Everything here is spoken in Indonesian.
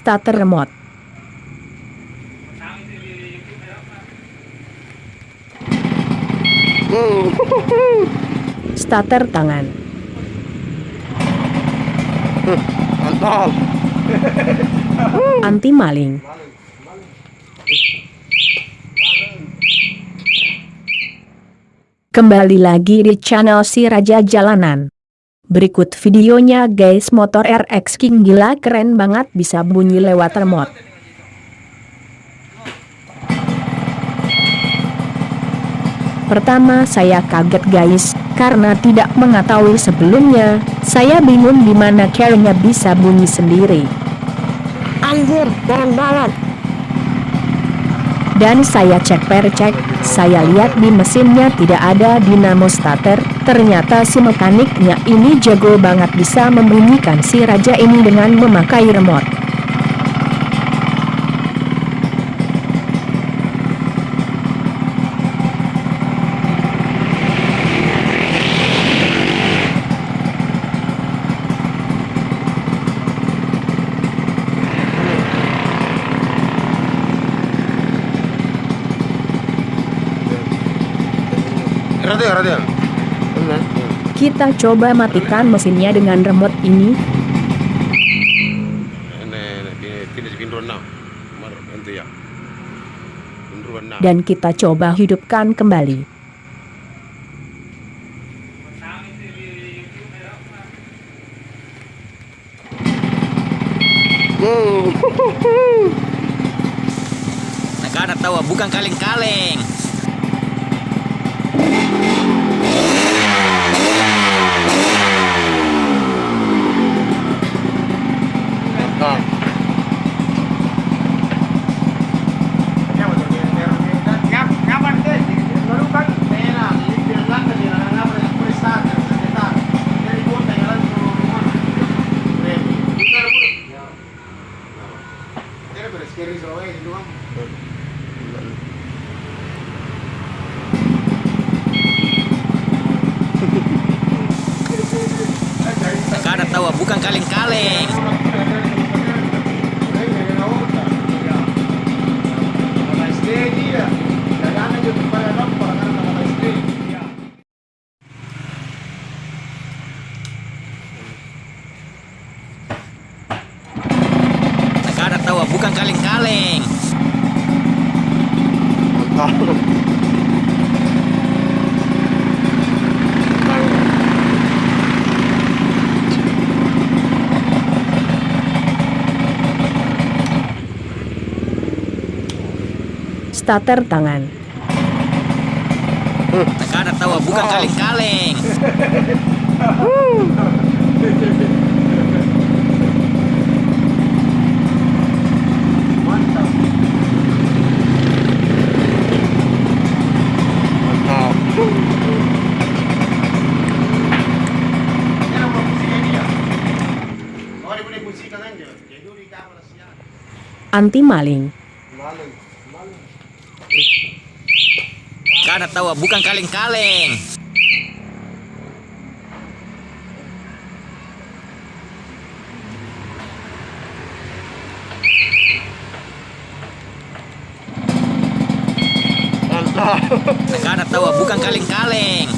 Starter remote. Starter tangan. Mantap. Anti maling. Kembali lagi di channel si Raja Jalanan. Berikut videonya guys, motor RX King gila keren banget, bisa bunyi lewat remote. Pertama saya kaget guys, karena tidak mengetahui sebelumnya. Saya bingung dimana carry-nya bisa bunyi sendiri. Anjir, keren banget. Dan saya cek percek, saya lihat di mesinnya tidak ada dinamo starter. Ternyata si mekaniknya ini jago banget, bisa membunyikan si Raja ini dengan memakai remote. Radio. Kita coba matikan mesinnya dengan remote ini. Dan kita coba hidupkan kembali. Negara tawa bukan kaleng-kaleng. Negara tawa bukan kaleng-kaleng. Negara tawa bukan kaleng-kaleng. Mantap. Starter tangan. Negara tawa bukan kaleng-kaleng. Mantap. Anti maling. Negara tawa bukan kaleng-kaleng. Mantap. Negara tawa bukan kaleng-kaleng.